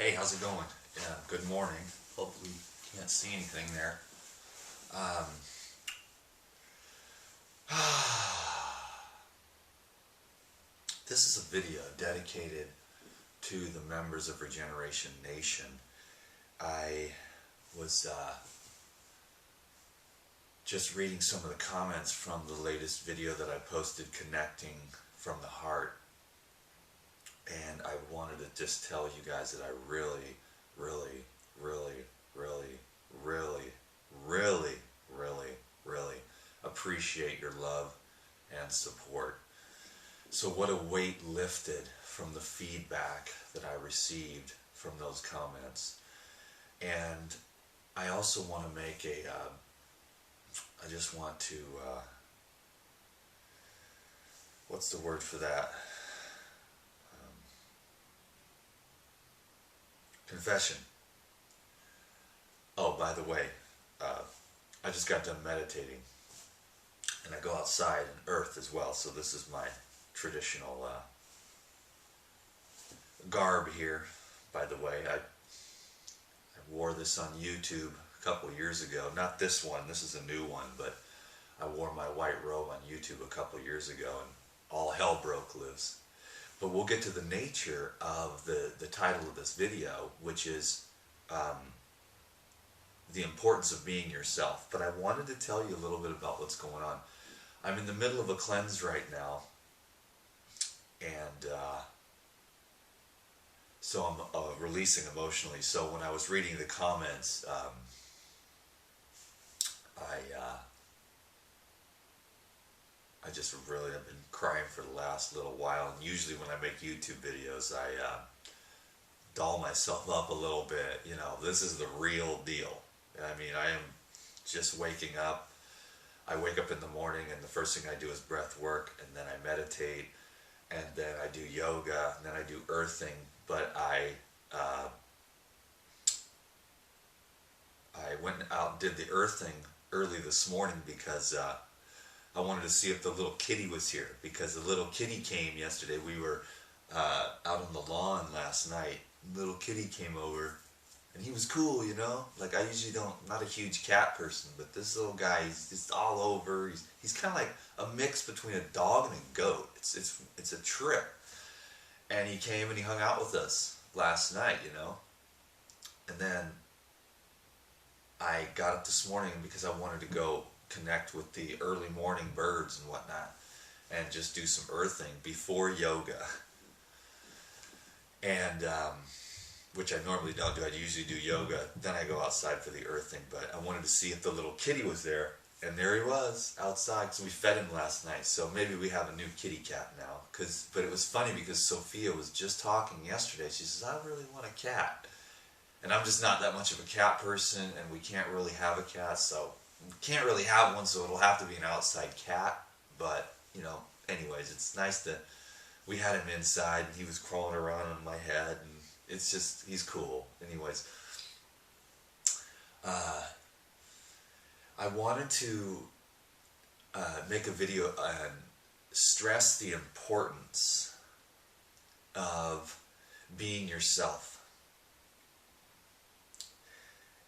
Hey, how's it going? Yeah, good morning. Hopefully you can't see anything there. Um, this is a video dedicated to the members of Regeneration Nation. I was just reading some of the comments from the latest video that I posted, Connecting from the Heart, and I wanted to just tell you guys that I really, really, really, really, really, really, really, really appreciate your love and support. So what a weight lifted from the feedback that I received from those comments. And I also want to make I just want to, what's the word for that? Confession. Oh, by the way, I just got done meditating, and I go outside and earth as well, so this is my traditional garb here, by the way. I wore this on YouTube a couple years ago. Not this one, this is a new one, but I wore my white robe on YouTube a couple years ago, and all hell broke loose. But we'll get to the nature of the title of this video, which is the importance of being yourself. But I wanted to tell you a little bit about what's going on. I'm in the middle of a cleanse right now, and so I'm releasing emotionally. So when I was reading the comments, I just really have been crying for the last little while. And usually when I make YouTube videos, I doll myself up a little bit. You know, this is the real deal. I mean, I am just waking up. I wake up in the morning, and the first thing I do is breath work, and then I meditate, and then I do yoga, and then I do earthing. But I went out and did the earthing early this morning because I wanted to see if the little kitty was here, because the little kitty came yesterday. We were out on the lawn last night. Little kitty came over, and he was cool, you know. Like, I usually not a huge cat person, but this little guy, he's just all over. He's kind of like a mix between a dog and a goat. It's a trip. And he came and he hung out with us last night, you know. And then I got up this morning because I wanted to go connect with the early morning birds and whatnot, and just do some earthing before yoga. And which I normally don't do. I usually do yoga, then I go outside for the earthing. But I wanted to see if the little kitty was there, and there he was outside. So we fed him last night. So maybe we have a new kitty cat now. But it was funny because Sophia was just talking yesterday. She says, "I really want a cat," and I'm just not that much of a cat person, and we can't really have a cat, so we can't really have one. So it'll have to be an outside cat. But you know, anyways, it's nice that we had him inside, and he was crawling around on my head, and it's just, he's cool. Anyways, I wanted to make a video and stress the importance of being yourself.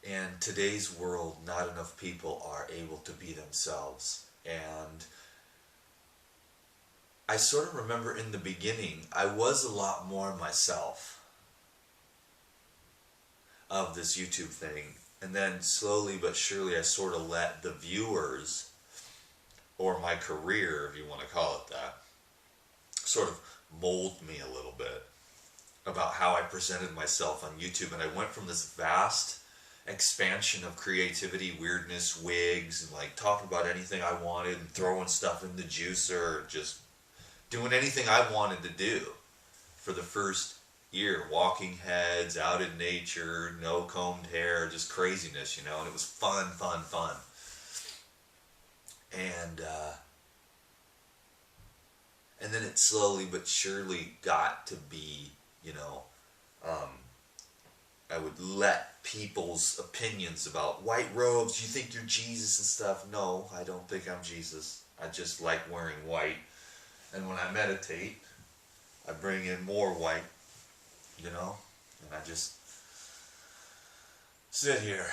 In today's world, not enough people are able to be themselves. And I sort of remember in the beginning, I was a lot more myself of this YouTube thing. And then slowly but surely I sort of let the viewers, or my career, if you want to call it that, sort of mold me a little bit about how I presented myself on YouTube. And I went from this vast expansion of creativity, weirdness, wigs, and like talking about anything I wanted and throwing stuff in the juicer, just doing anything I wanted to do for the first year. Walking heads, out in nature, no combed hair, just craziness, you know. And it was fun. And then it slowly but surely got to be, you know, I would let people's opinions about white robes, you think you're Jesus and stuff. No, I don't think I'm Jesus. I just like wearing white. And when I meditate, I bring in more white, you know, and I just sit here.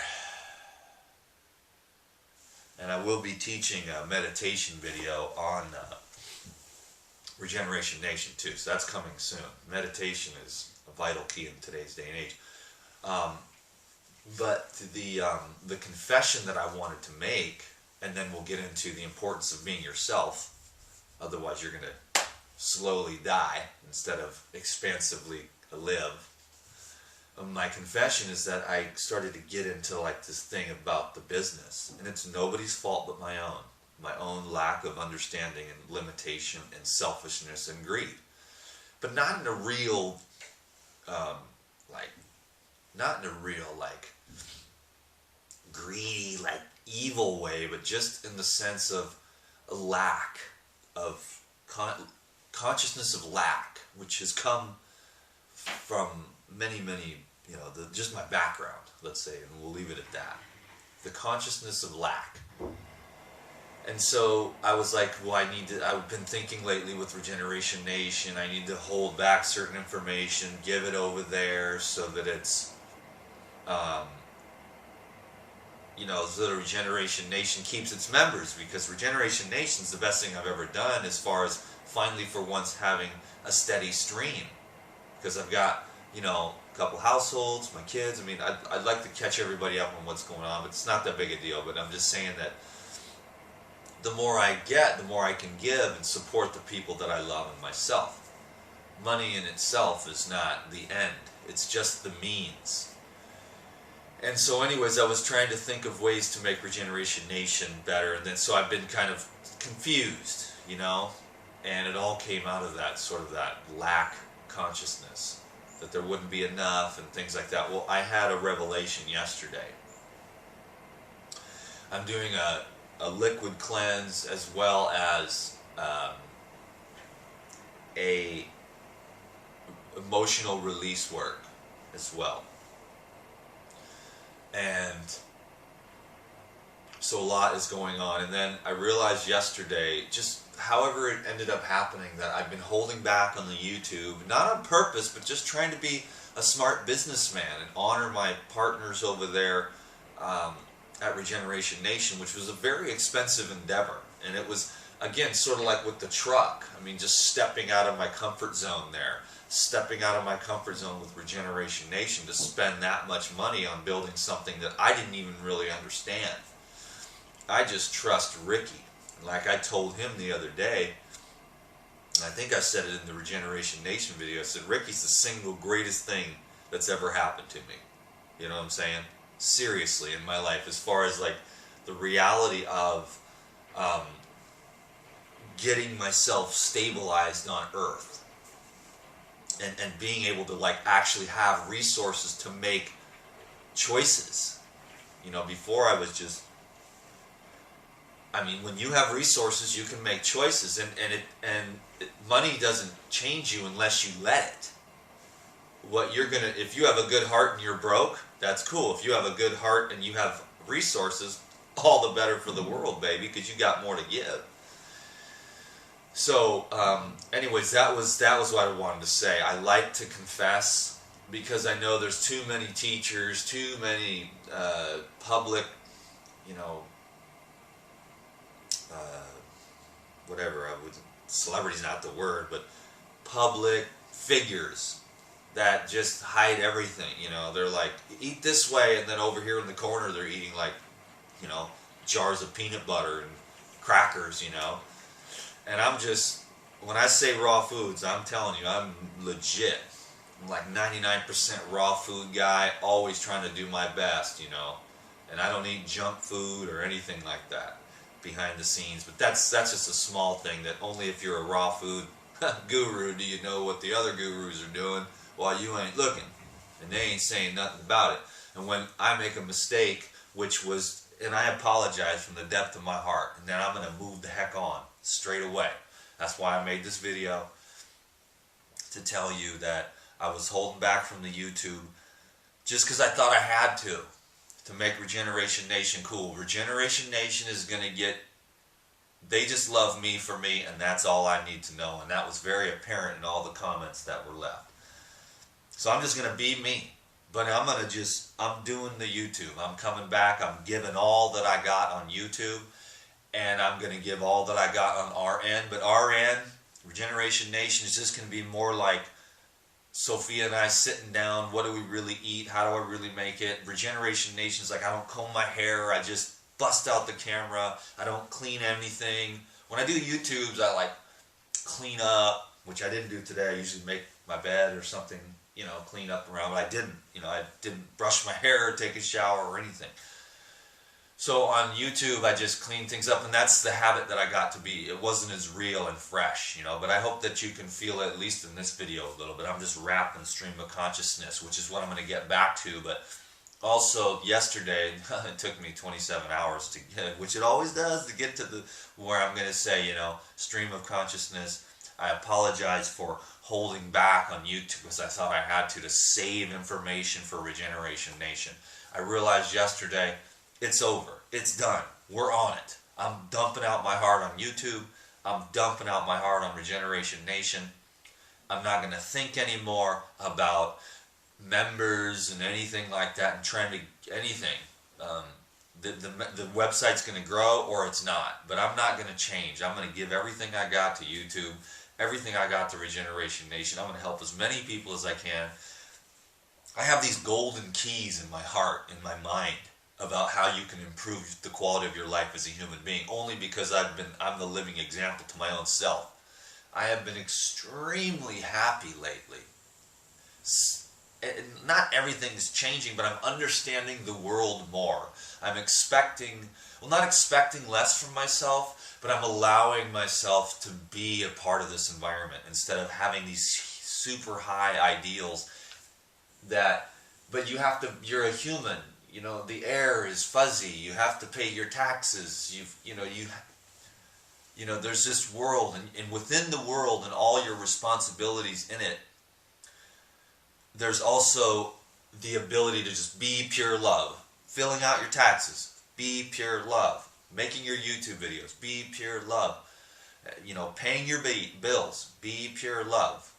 And I will be teaching a meditation video on Regeneration Nation too, so that's coming soon. Meditation is a vital key in today's day and age. But the confession that I wanted to make, and then we'll get into the importance of being yourself, otherwise you're going to slowly die instead of expansively live. My confession is that I started to get into like this thing about the business, and it's nobody's fault but my own lack of understanding and limitation and selfishness and greed, but not in a real greedy, like evil way, but just in the sense of a lack of consciousness of lack, which has come from many, just my background, let's say, and we'll leave it at that. The consciousness of lack. And so I was like, well, I've been thinking lately with Regeneration Nation, I need to hold back certain information, give it over there so that it's, so the Regeneration Nation keeps its members, because Regeneration Nation is the best thing I've ever done as far as finally for once having a steady stream. Because I've got, a couple households, my kids. I mean, I'd like to catch everybody up on what's going on, but it's not that big a deal. But I'm just saying that the more I get, the more I can give and support the people that I love and myself. Money in itself is not the end. It's just the means. And so anyways, I was trying to think of ways to make Regeneration Nation better. And then so I've been kind of confused, and it all came out of that sort of that lack consciousness, that there wouldn't be enough and things like that. Well, I had a revelation yesterday. I'm doing a liquid cleanse as well as a emotional release work as well. And so a lot is going on. And then I realized yesterday, just however it ended up happening, that I've been holding back on the YouTube, not on purpose, but just trying to be a smart businessman and honor my partners over there at Regeneration Nation, which was a very expensive endeavor. And it was, again, sort of like with the truck. I mean, just stepping out of my comfort zone there. Stepping out of my comfort zone with Regeneration Nation to spend that much money on building something that I didn't even really understand. I just trust Ricky. Like I told him the other day, and I think I said it in the Regeneration Nation video, I said, Ricky's the single greatest thing that's ever happened to me. You know what I'm saying? Seriously, in my life, as far as like the reality of getting myself stabilized on earth. And being able to like actually have resources to make choices. Before I was just, when you have resources, you can make choices, and money doesn't change you unless you let it. If you have a good heart and you're broke, that's cool. If you have a good heart and you have resources, all the better for the world, baby, because you got more to give. So, anyways, that was what I wanted to say. I like to confess because I know there's too many teachers, too many public, celebrity's not the word, but public figures that just hide everything. They're like, eat this way, and then over here in the corner they're eating like, jars of peanut butter and crackers, And I'm just, when I say raw foods, I'm telling you, I'm legit. I'm like 99% raw food guy, always trying to do my best, And I don't eat junk food or anything like that behind the scenes. But that's just a small thing that only if you're a raw food guru do you know what the other gurus are doing while you ain't looking. And they ain't saying nothing about it. And when I make a mistake, and I apologize from the depth of my heart, and then I'm going to move the heck on straight away. That's why I made this video, to tell you that I was holding back from the YouTube just because I thought I had to make Regeneration Nation cool. Regeneration Nation is going to they just love me for me, and that's all I need to know. And that was very apparent in all the comments that were left. So I'm just going to be me. But I'm doing the YouTube. I'm coming back. I'm giving all that I got on YouTube, and I'm going to give all that I got on RN. But RN, Regeneration Nation, is just going to be more like Sophia and I sitting down. What do we really eat? How do I really make it? Regeneration Nation is like, I don't comb my hair. I just bust out the camera. I don't clean anything. When I do YouTubes, I like clean up, which I didn't do today. I usually make my bed or something, clean up around, but I didn't. I didn't brush my hair, take a shower, or anything. So on YouTube, I just clean things up, and that's the habit that I got to be. It wasn't as real and fresh, but I hope that you can feel it, at least in this video, a little bit. I'm just rapping stream of consciousness, which is what I'm going to get back to, but also yesterday, it took me 27 hours to get, which it always does, to get to where I'm going to say, stream of consciousness. I apologize for holding back on YouTube because I thought I had to save information for Regeneration Nation. I realized yesterday, it's over. It's done. We're on it. I'm dumping out my heart on YouTube. I'm dumping out my heart on Regeneration Nation. I'm not going to think anymore about members and anything like that and trying to anything. The website's going to grow or it's not, but I'm not going to change. I'm going to give everything I got to YouTube, everything I got to Regeneration Nation. I'm going to help as many people as I can. I have these golden keys in my heart, in my mind, about how you can improve the quality of your life as a human being, only because I'm the living example to my own self. I have been extremely happy lately. Not everything's changing, but I'm understanding the world more. I'm expecting, not expecting less from myself, but I'm allowing myself to be a part of this environment instead of having these super high ideals but you're a human. The air is fuzzy. You have to pay your taxes. There's this world, and within the world and all your responsibilities in it, there's also the ability to just be pure love. Filling out your taxes, be pure love. Making your YouTube videos, be pure love. Paying your bills, be pure love.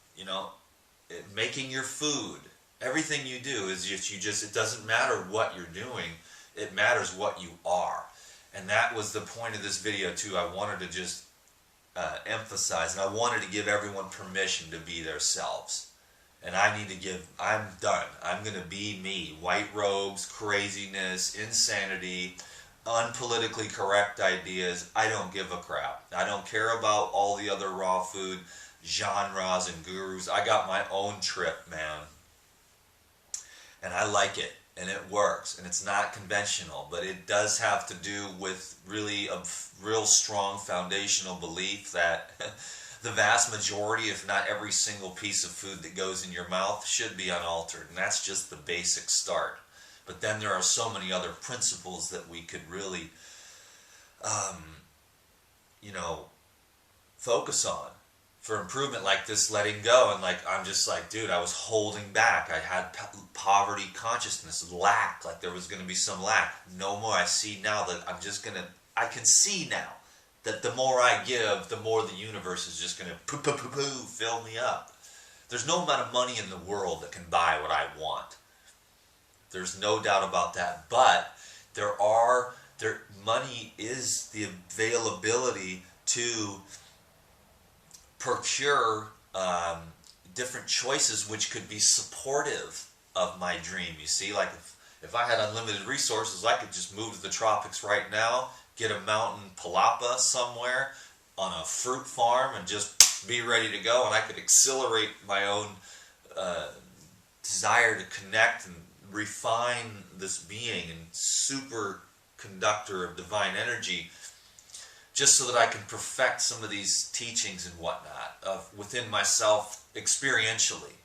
Making your food. Everything you do is it doesn't matter what you're doing, it matters what you are. And that was the point of this video too. I wanted to just emphasize, and I wanted to give everyone permission to be their selves. And I'm done. I'm going to be me. White robes, craziness, insanity, unpolitically correct ideas. I don't give a crap. I don't care about all the other raw food genres and gurus. I got my own trip, man. And I like it. And it works. And it's not conventional. But it does have to do with really a real strong foundational belief that the vast majority, if not every single piece of food that goes in your mouth, should be unaltered. And that's just the basic start. But then there are so many other principles that we could really, focus on for improvement, like this letting go. And I'm just like, dude, I was holding back. I had poverty consciousness, lack, like there was going to be some lack. No more. I see now that I can see now that the more I give, the more the universe is just going to fill me up. There's no amount of money in the world that can buy what I want. There's no doubt about that. But money is the availability to procure different choices which could be supportive of my dream. You see, like if I had unlimited resources, I could just move to the tropics right now, get a mountain palapa somewhere on a fruit farm and just be ready to go, and I could accelerate my own desire to connect and refine this being and superconductor of divine energy, just so that I can perfect some of these teachings and whatnot within myself experientially,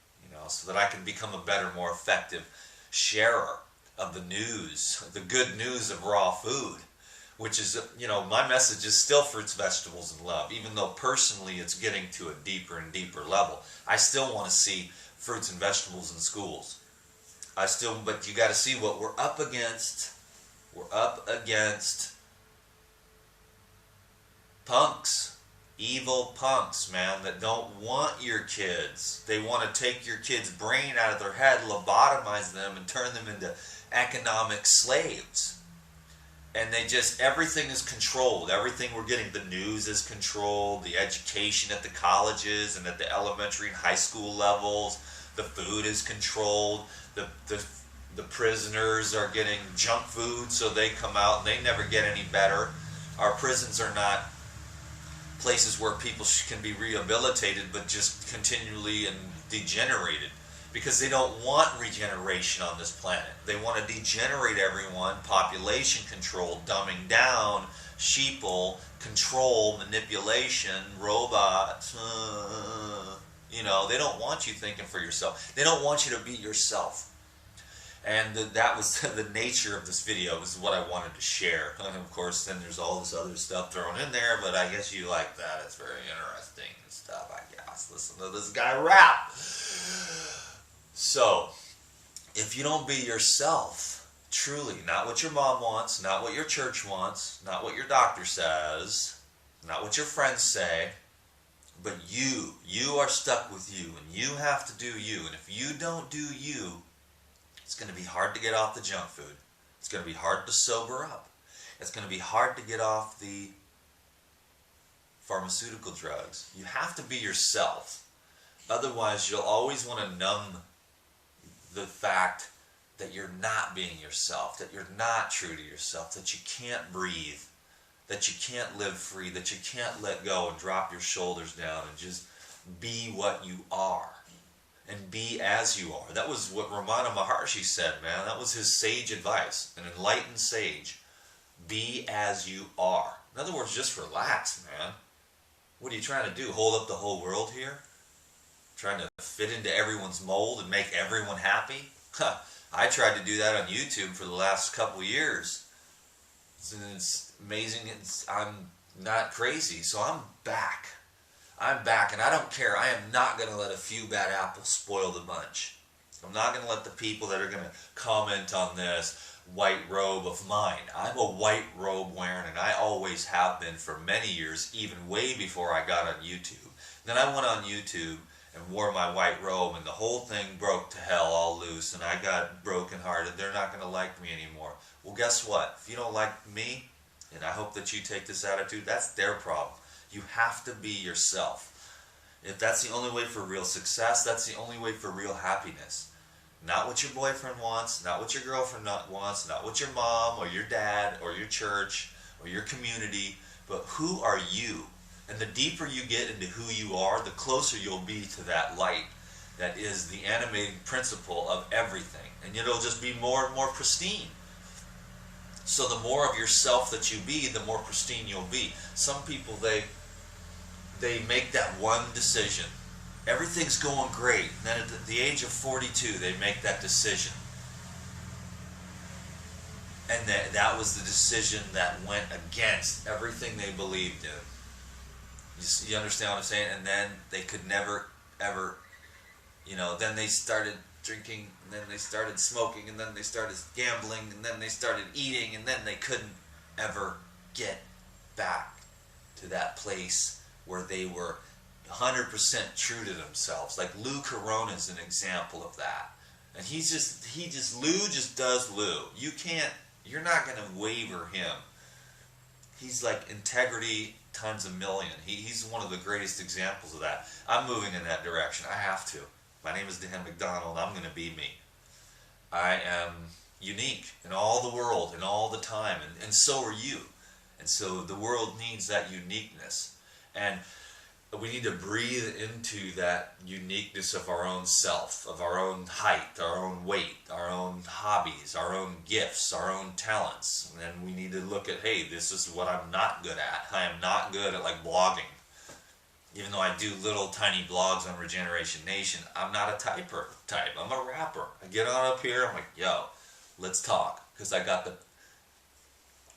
so that I can become a better, more effective sharer of the news, the good news of raw food, which is, my message is still fruits, vegetables, and love. Even though personally it's getting to a deeper and deeper level, I still want to see fruits and vegetables in schools. But you got to see what we're up against. We're up against punks Evil punks, man, that don't want your kids. They want to take your kid's brain out of their head, lobotomize them, and turn them into economic slaves. And everything is controlled. Everything we're getting, the news is controlled, the education at the colleges and at the elementary and high school levels, the food is controlled, the prisoners are getting junk food so they come out and they never get any better. Our prisons are not places where people can be rehabilitated, but just continually and degenerated, because they don't want regeneration on this planet. They want to degenerate everyone, population control, dumbing down, sheeple, control, manipulation, robots. They don't want you thinking for yourself. They don't want you to be yourself. And that was the nature of this video, was what I wanted to share. And of course, then there's all this other stuff thrown in there, but I guess you like that. It's very interesting and stuff, I guess. Listen to this guy rap. So, if you don't be yourself, truly, not what your mom wants, not what your church wants, not what your doctor says, not what your friends say, but you are stuck with you, and you have to do you. And if you don't do you, it's going to be hard to get off the junk food. It's going to be hard to sober up. It's going to be hard to get off the pharmaceutical drugs. You have to be yourself. Otherwise, you'll always want to numb the fact that you're not being yourself, that you're not true to yourself, that you can't breathe, that you can't live free, that you can't let go and drop your shoulders down and just be what you are. And be as you are. That was what Ramana Maharshi said, man. That was his sage advice, an enlightened sage. Be as you are. In other words, just relax, man. What are you trying to do? Hold up the whole world here? Trying to fit into everyone's mold and make everyone happy? I tried to do that on YouTube for the last couple years. It's amazing. I'm not crazy, so I'm back. I'm back, and I don't care. I am not going to let a few bad apples spoil the bunch. I'm not going to let the people that are going to comment on this white robe of mine. I'm a white robe wearing, and I always have been for many years, even way before I got on YouTube. Then I went on YouTube and wore my white robe, and the whole thing broke to hell all loose, and I got brokenhearted. They're not going to like me anymore. Well, guess what? If you don't like me, and I hope that you take this attitude, that's their problem. You have to be yourself. If that's the only way for real success, that's the only way for real happiness. Not what your boyfriend wants, not what your girlfriend wants, not what your mom or your dad or your church or your community, but who are you? And the deeper you get into who you are, the closer you'll be to that light that is the animating principle of everything. And it'll just be more and more pristine. So the more of yourself that you be, the more pristine you'll be. Some people, they make that one decision. Everything's going great. And then at the age of 42, they make that decision. And that was the decision that went against everything they believed in. You understand what I'm saying? And then they could never, ever, then they started drinking, and then they started smoking, and then they started gambling, and then they started eating, and then they couldn't ever get back to that place where they were 100% true to themselves. Like Lou Corona is an example of that. And Lou just does Lou. You're not going to waver him. He's like integrity times a million. He's one of the greatest examples of that. I'm moving in that direction. I have to. My name is Dan McDonald. I'm going to be me. I am unique in all the world and all the time, and so are you. And so the world needs that uniqueness. And we need to breathe into that uniqueness of our own self, of our own height, our own weight, our own hobbies, our own gifts, our own talents. And then we need to look at, hey, this is what I'm not good at. I am not good at like blogging. Even though I do little tiny blogs on Regeneration Nation, I'm not a type. I'm a rapper. I get on up here, I'm like, yo, let's talk. Because I got the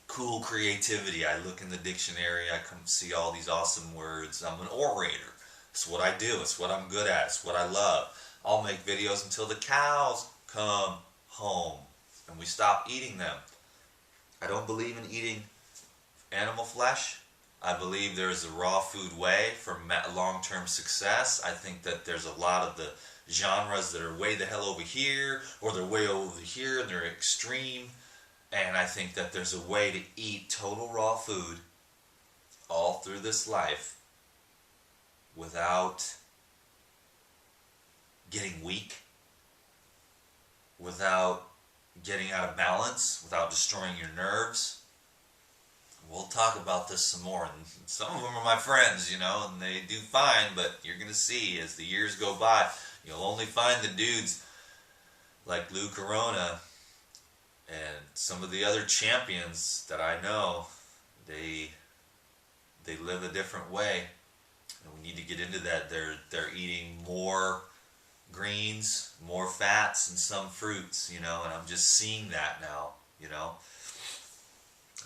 cool creativity. I look in the dictionary, I come see all these awesome words. I'm an orator. It's what I do. It's what I'm good at. It's what I love. I'll make videos until the cows come home and we stop eating them. I don't believe in eating animal flesh. I believe there's a raw food way for long-term success. I think that there's a lot of the genres that are way the hell over here, or they're way over here and they're extreme. And I think that there's a way to eat total raw food all through this life without getting weak, without getting out of balance, without destroying your nerves. We'll talk about this some more, and some of them are my friends, you know, and they do fine, but you're going to see as the years go by, you'll only find the dudes like Lou Corona and some of the other champions that I know. They live a different way, and we need to get into that. They're eating more greens, more fats, and some fruits, you know, and I'm just seeing that now, you know.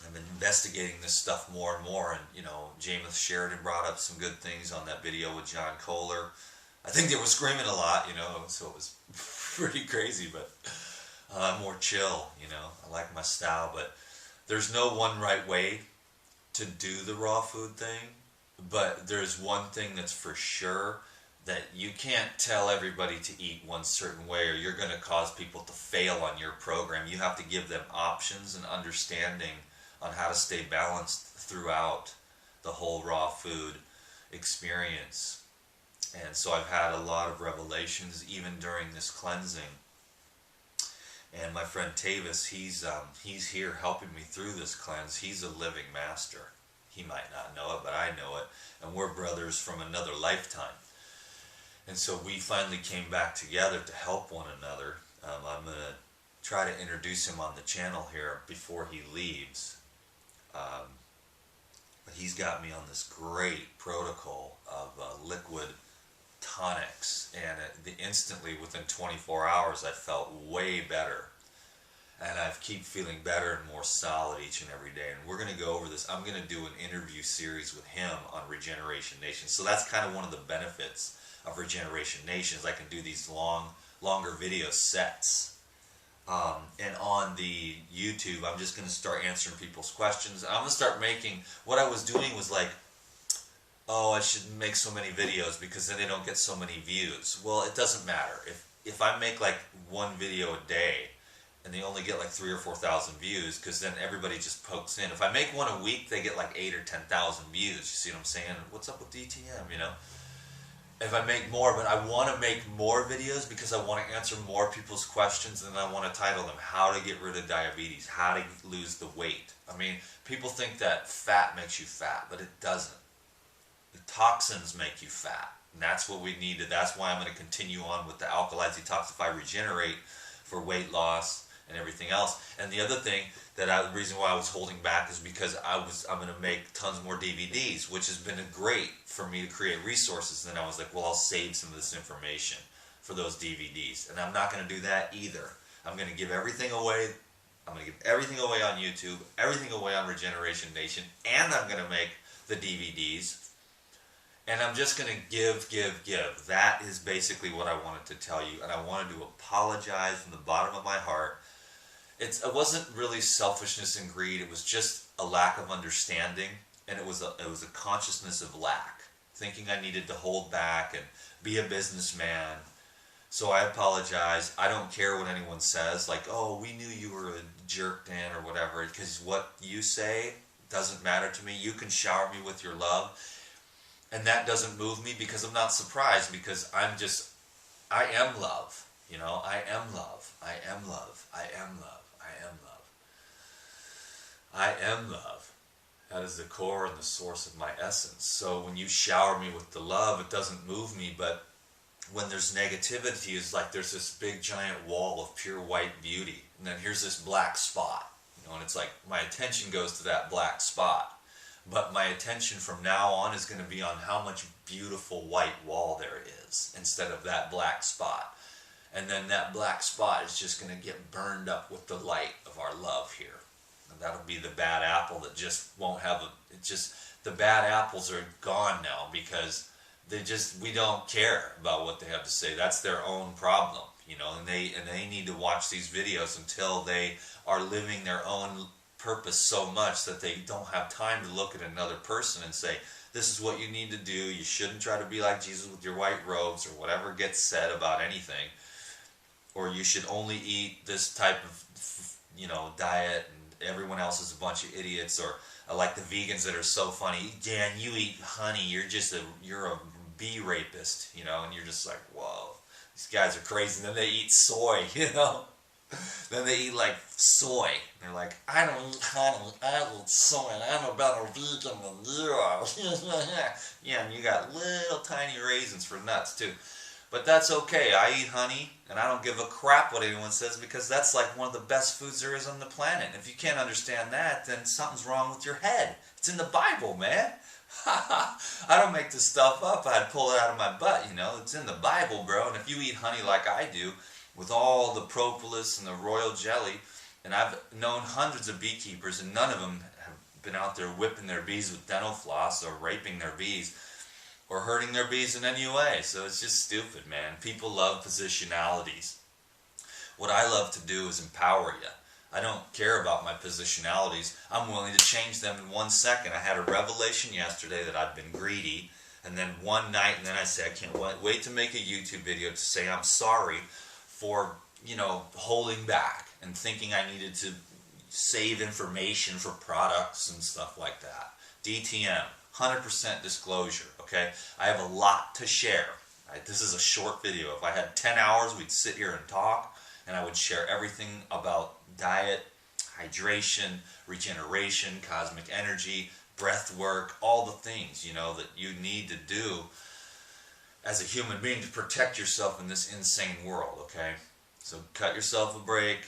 I'm investigating this stuff more and more, and you know, Jameis Sheridan brought up some good things on that video with John Kohler. I think they were screaming a lot, you know, so it was pretty crazy, but I'm more chill, you know. I like my style, but there's no one right way to do the raw food thing, but there's one thing that's for sure, that you can't tell everybody to eat one certain way or you're going to cause people to fail on your program. You have to give them options and understanding on how to stay balanced throughout the whole raw food experience. And so I've had a lot of revelations even during this cleansing. And my friend Tavis, he's here helping me through this cleanse. He's a living master. He might not know it, but I know it. And we're brothers from another lifetime. And so we finally came back together to help one another. I'm going to try to introduce him on the channel here before he leaves. But he's got me on this great protocol of liquid tonics, and instantly within 24 hours I felt way better, and I keep feeling better and more solid each and every day. And we're going to go over this. I'm going to do an interview series with him on Regeneration Nation. So that's kind of one of the benefits of Regeneration Nation, is I can do these longer video sets. And on the YouTube, I'm just going to start answering people's questions. I'm going to start making, what I was doing was like, oh, I should make so many videos because then they don't get so many views. Well, it doesn't matter. If I make like one video a day and they only get like 3,000 or 4,000 views, because then everybody just pokes in. If I make one a week, they get like 8,000 or 10,000 views. You see what I'm saying? What's up with DTM, you know? If I make more, but I want to make more videos because I want to answer more people's questions, and I want to title them How to Get Rid of Diabetes, How to Lose the Weight. I mean, people think that fat makes you fat, but it doesn't. The toxins make you fat, and that's what we need. That's why I'm going to continue on with the Alkalize, Detoxify, Regenerate for weight loss and everything else. And the other thing the reason why I was holding back is because I'm going to make tons more DVDs, which has been great for me to create resources. And then I was like, well, I'll save some of this information for those DVDs. And I'm not going to do that either. I'm going to give everything away. I'm going to give everything away on YouTube, everything away on Regeneration Nation, and I'm going to make the DVDs. And I'm just going to give. That is basically what I wanted to tell you. And I wanted to apologize from the bottom of my heart. It wasn't really selfishness and greed. It was just a lack of understanding, and it was a consciousness of lack, thinking I needed to hold back and be a businessman. So I apologize. I don't care what anyone says, like, oh, we knew you were a jerk, Dan, or whatever, because what you say doesn't matter to me. You can shower me with your love, and that doesn't move me, because I'm not surprised, because I am love. You know, I am love. I am love. I am love. I am love. I am love. That is the core and the source of my essence. So when you shower me with the love, it doesn't move me. But when there's negativity, it's like there's this big giant wall of pure white beauty. And then here's this black spot. You know, and it's like my attention goes to that black spot. But my attention from now on is going to be on how much beautiful white wall there is instead of that black spot. And then that black spot is just going to get burned up with the light of our love here. And that'll be the bad apple that just won't have the bad apples are gone now, because we don't care about what they have to say. That's their own problem, you know, and they need to watch these videos until they are living their own purpose so much that they don't have time to look at another person and say, this is what you need to do. You shouldn't try to be like Jesus with your white robes or whatever gets said about anything. Or you should only eat this type of, diet, and everyone else is a bunch of idiots. Or I like the vegans that are so funny. Dan, you eat honey. You're a bee rapist, and you're just like, whoa, these guys are crazy. And then they eat soy, Then they eat like soy. They're like, I don't eat honey, I eat soy, and I'm a better vegan than you are. Yeah, and you got little tiny raisins for nuts too. But that's okay. I eat honey, and I don't give a crap what anyone says, because that's like one of the best foods there is on the planet. If you can't understand that, then something's wrong with your head. It's in the Bible, man. I don't make this stuff up. I'd pull it out of my butt, It's in the Bible, bro. And if you eat honey like I do, with all the propolis and the royal jelly, and I've known hundreds of beekeepers, and none of them have been out there whipping their bees with dental floss or raping their bees or hurting their bees in any way. So it's just stupid, man. People love positionalities. What I love to do is empower you. I don't care about my positionalities. I'm willing to change them in 1 second. I had a revelation yesterday that I've been greedy, and then one night, and then I say, I can't wait to make a YouTube video to say I'm sorry for, holding back and thinking I needed to save information for products and stuff like that. DTM, 100% disclosure, okay? I have a lot to share. Right? This is a short video. If I had 10 hours, we'd sit here and talk, and I would share everything about diet, hydration, regeneration, cosmic energy, breath work, all the things, that you need to do as a human being to protect yourself in this insane world, okay? So cut yourself a break.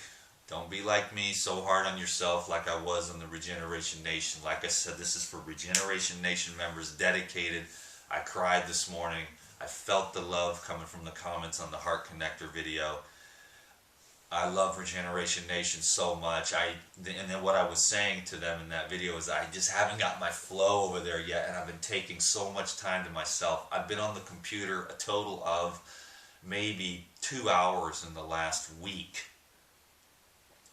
Don't be like me, so hard on yourself like I was on the Regeneration Nation. Like I said, this is for Regeneration Nation members, dedicated. I cried this morning. I felt the love coming from the comments on the Heart Connector video. I love Regeneration Nation so much. And then what I was saying to them in that video is I just haven't got my flow over there yet, and I've been taking so much time to myself. I've been on the computer a total of maybe 2 hours in the last week,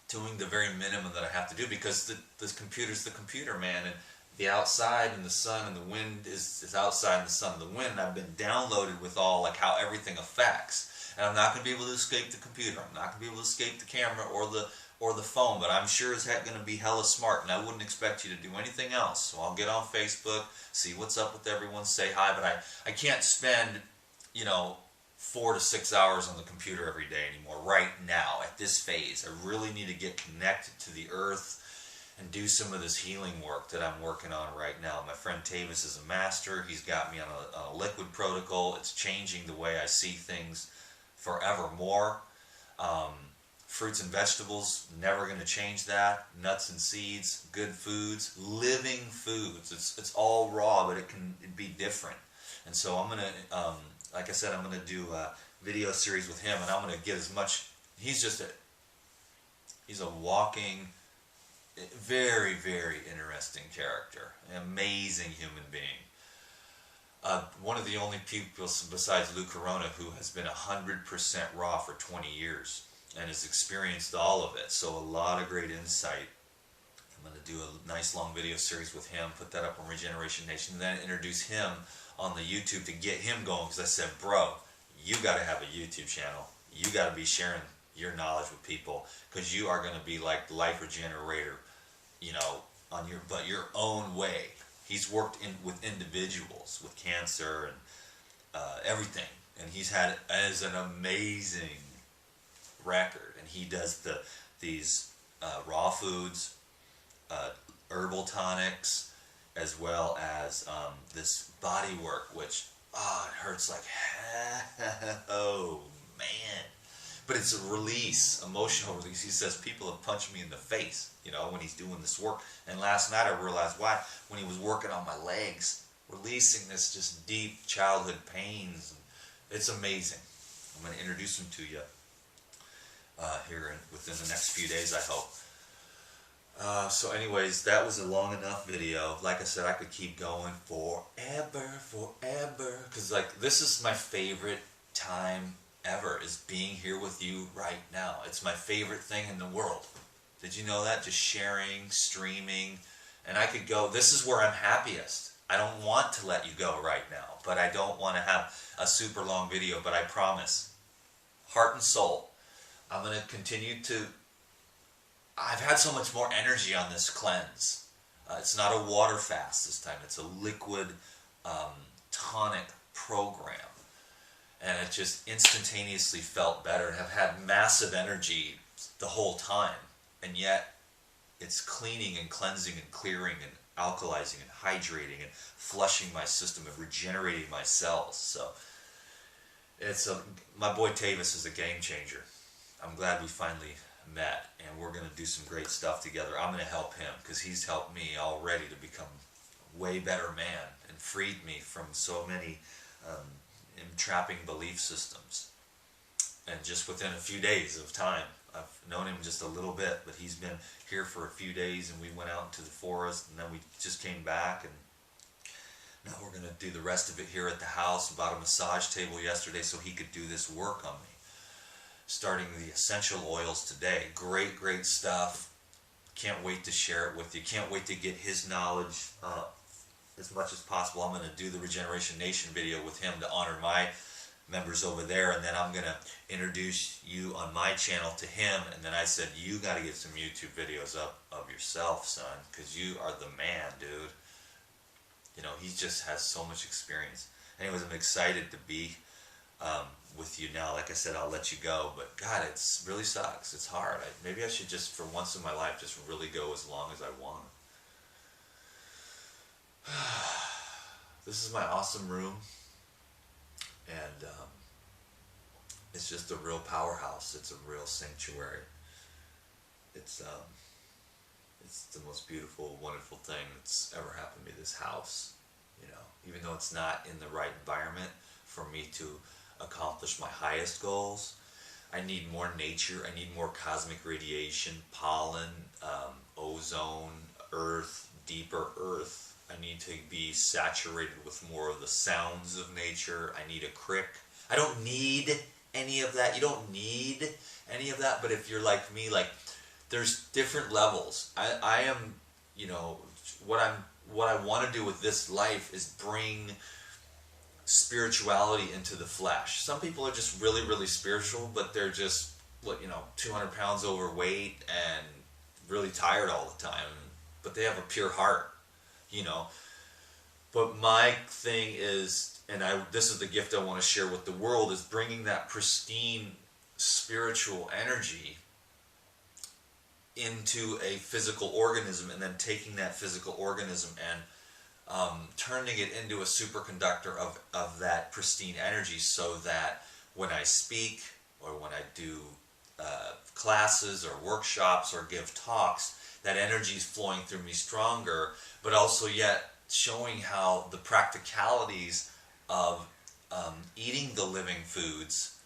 doing the very minimum that I have to do, because the computer's the computer, man, and the outside and the sun and the wind is outside and the sun and the wind, and I've been downloaded with all like how everything affects. And I'm not going to be able to escape the computer. I'm not going to be able to escape the camera or the phone. But I'm sure as heck going to be hella smart. And I wouldn't expect you to do anything else. So I'll get on Facebook, see what's up with everyone, say hi. But I can't spend, 4 to 6 hours on the computer every day anymore. Right now, at this phase, I really need to get connected to the earth and do some of this healing work that I'm working on right now. My friend Tavis is a master. He's got me on a liquid protocol. It's changing the way I see things forevermore. Fruits and vegetables, never going to change that. Nuts and seeds, good foods, living foods. It's all raw, but it can be different. And so I'm going to, like I said, I'm going to do a video series with him, and I'm going to get as much. He's a walking, very, very interesting character, an amazing human being. One of the only people besides Lou Corona who has been 100% raw for 20 years and has experienced all of it. So a lot of great insight. I'm going to do a nice long video series with him, put that up on Regeneration Nation, and then introduce him on the YouTube to get him going, because I said, bro, you got to have a YouTube channel. You got to be sharing your knowledge with people, because you are going to be like the life regenerator, on your own way. He's worked with individuals with cancer and everything, and he's had as an amazing record. And he does these raw foods, herbal tonics, as well as this body work, which it hurts like oh man. But it's a release, emotional release. He says people have punched me in the face, when he's doing this work. And last night I realized why. When he was working on my legs, releasing this just deep childhood pains. It's amazing. I'm going to introduce him to you here within the next few days, I hope. So anyways, that was a long enough video. Like I said, I could keep going forever. Because this is my favorite time ever, is being here with you right now. It's my favorite thing in the world. Did you know that? Just sharing, streaming, and I could go, this is where I'm happiest. I don't want to let you go right now, but I don't want to have a super long video, but I promise, heart and soul, I'm going to continue to, I've had so much more energy on this cleanse. It's not a water fast this time, it's a liquid tonic program. And it just instantaneously felt better, and have had massive energy the whole time. And yet, it's cleaning and cleansing and clearing and alkalizing and hydrating and flushing my system and regenerating my cells. So it's my boy Tavis is a game changer. I'm glad we finally met, and we're going to do some great stuff together. I'm going to help him because he's helped me already to become a way better man and freed me from so many entrapping belief systems. And just within a few days of time, I've known him just a little bit, but he's been here for a few days, and we went out into the forest, and then we just came back, and now we're going to do the rest of it here at the house. Bought a massage table yesterday so he could do this work on me. Starting the essential oils today. Great, great stuff. Can't wait to share it with you. Can't wait to get his knowledge as much as possible. I'm going to do the Regeneration Nation video with him to honor my members over there, and then I'm going to introduce you on my channel to him, and then I said, you got to get some YouTube videos up of yourself, son, because you are the man, dude. You know, he just has so much experience. Anyways, I'm excited to be with you now. Like I said, I'll let you go, but God, it's really sucks. It's hard. Maybe I should just, for once in my life, just really go as long as I want. This is my awesome room, and it's just a real powerhouse. It's a real sanctuary. It's the most beautiful, wonderful thing that's ever happened to me, this house. You know, even though it's not in the right environment for me to accomplish my highest goals, I need more nature. I need more cosmic radiation, pollen, ozone, earth, deeper earth. I need to be saturated with more of the sounds of nature. I need a crick. I don't need any of that. You don't need any of that, but if you're like me, like, there's different levels. I am, you know, what I want to do with this life is bring spirituality into the flesh. Some people are just really, really spiritual, but they're just, 200 pounds overweight and really tired all the time, but they have a pure heart, you know. But my thing is, and this is the gift I want to share with the world, is bringing that pristine spiritual energy into a physical organism, and then taking that physical organism and turning it into a superconductor of that pristine energy, so that when I speak or when I do classes or workshops or give talks, that energy is flowing through me stronger, but also yet showing how the practicalities of eating the living foods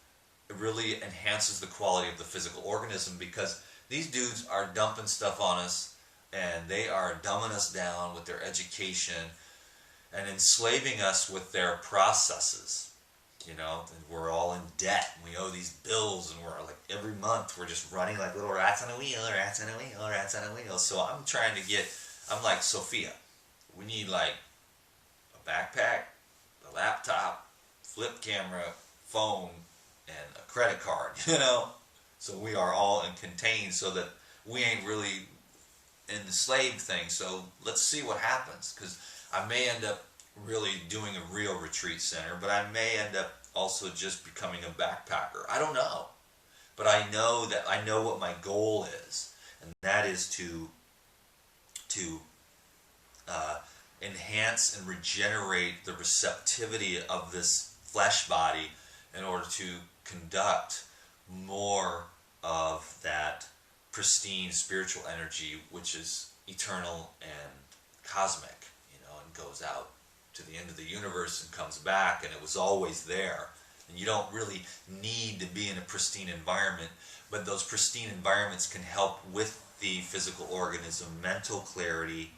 really enhances the quality of the physical organism, because these dudes are dumping stuff on us, and they are dumbing us down with their education and enslaving us with their processes. You know, and we're all in debt. We owe these bills, and we're like, every month we're just running like little rats on a wheel, rats on a wheel, rats on a wheel. So I'm like, Sophia, we need like a backpack, a laptop, flip camera, phone, and a credit card, you know? So we are all contained, so that we ain't really in the slave thing. So let's see what happens, because I may end up really doing a real retreat center, but I may end up also just becoming a backpacker. I don't know. But I know what my goal is, and that is to enhance and regenerate the receptivity of this flesh body in order to conduct more of that pristine spiritual energy, which is eternal and cosmic, you know, and goes out to the end of the universe and comes back, and it was always there. And you don't really need to be in a pristine environment, but those pristine environments can help with the physical organism, mental clarity,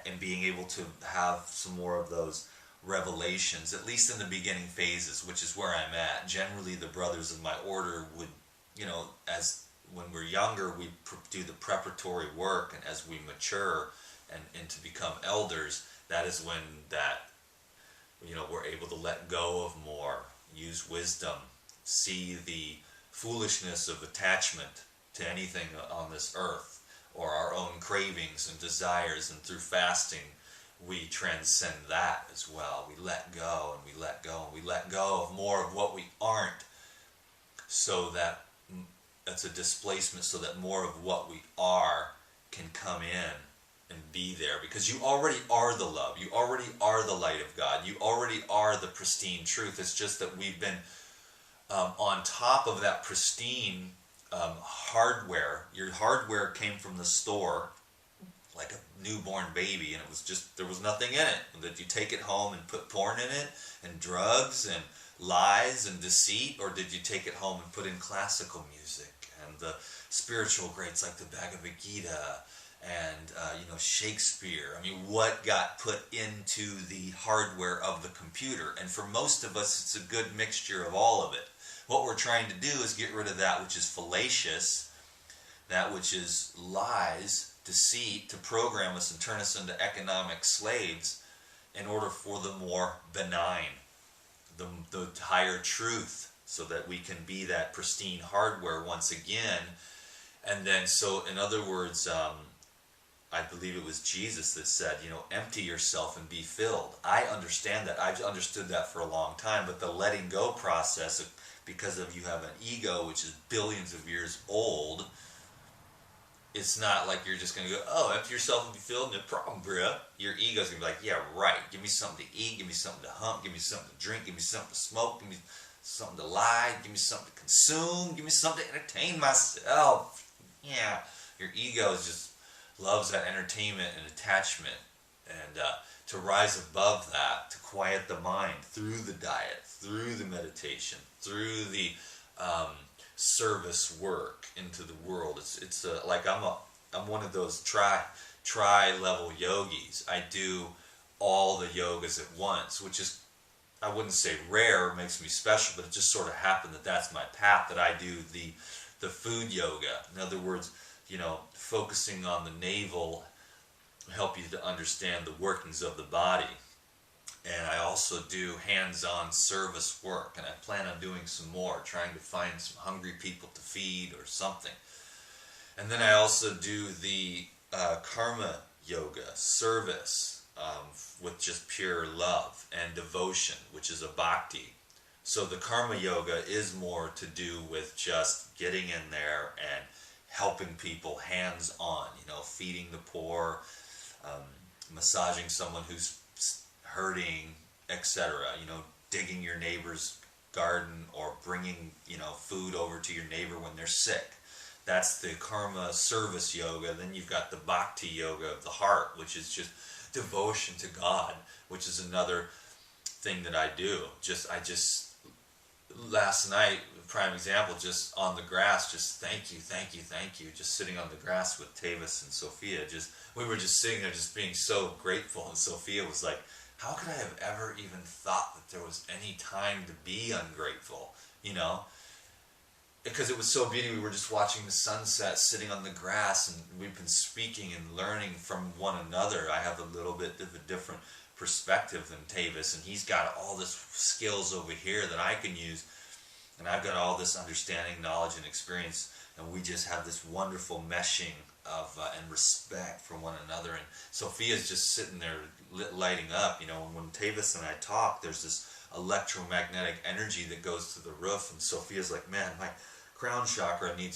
and being able to have some more of those revelations, at least in the beginning phases, which is where I'm at. Generally, the brothers of my order would, you know, as when we're younger, we do the preparatory work, and as we mature and to become elders, that is when that, we're able to let go of more, use wisdom, see the foolishness of attachment to anything on this earth, or our own cravings and desires, and through fasting we transcend that as well. We let go, and we let go, and we let go of more of what we aren't, so that that's a displacement, so that more of what we are can come in and be there, because you already are the love, you already are the light of God, you already are the pristine truth. It's just that we've been on top of that pristine hardware. Your hardware came from the store like a newborn baby, and it was just, there was nothing in it. Did you take it home and put porn in it, and drugs, and lies, and deceit? Or did you take it home and put in classical music, and the spiritual greats like the Bhagavad Gita, and Shakespeare? I mean, what got put into the hardware of the computer? And for most of us, it's a good mixture of all of it. What we're trying to do is get rid of that which is fallacious, that which is lies, deceit, to program us and turn us into economic slaves, in order for the more benign, the higher truth, so that we can be that pristine hardware once again. And then, so in other words, I believe it was Jesus that said, empty yourself and be filled. I understand that. I've understood that for a long time, but the letting go process, because of you have an ego which is billions of years old, it's not like you're just going to go, oh, empty yourself and be filled, no problem, bruh. Your ego's going to be like, yeah, right. Give me something to eat, give me something to hump, give me something to drink, give me something to smoke, give me something to lie, give me something to consume, give me something to entertain myself. Yeah, your ego just loves that entertainment and attachment. And to rise above that, to quiet the mind through the diet, through the meditation, through the service work into the world. It's like I'm one of those tri-level yogis. I do all the yogas at once, which is, I wouldn't say rare, makes me special, but it just sort of happened that that's my path, that I do the food yoga. In other words, focusing on the navel help you to understand the workings of the body. And I also do hands-on service work, and I plan on doing some more, trying to find some hungry people to feed or something. And then I also do the karma yoga, service, with just pure love, and devotion, which is a bhakti. So the karma yoga is more to do with just getting in there and helping people hands-on, feeding the poor, massaging someone who's hurting, etc. Digging your neighbor's garden, or bringing, food over to your neighbor when they're sick. That's the karma service yoga. Then you've got the bhakti yoga of the heart, which is just devotion to God, which is another thing that I do. I just last night, prime example, just on the grass, just thank you, just sitting on the grass with Tavis and Sophia. We were just sitting there, just being so grateful. And Sophia was like, how could I have ever even thought that there was any time to be ungrateful? Because it was so beautiful. We were just watching the sunset, sitting on the grass, and we've been speaking and learning from one another. I have a little bit of a different perspective than Tavis, and he's got all this skills over here that I can use, and I've got all this understanding, knowledge, and experience, and we just have this wonderful meshing of and respect for one another. And Sophia's just sitting there lighting up. When Tavis and I talk, there's this electromagnetic energy that goes to the roof, and Sophia's like, man, my crown chakra needs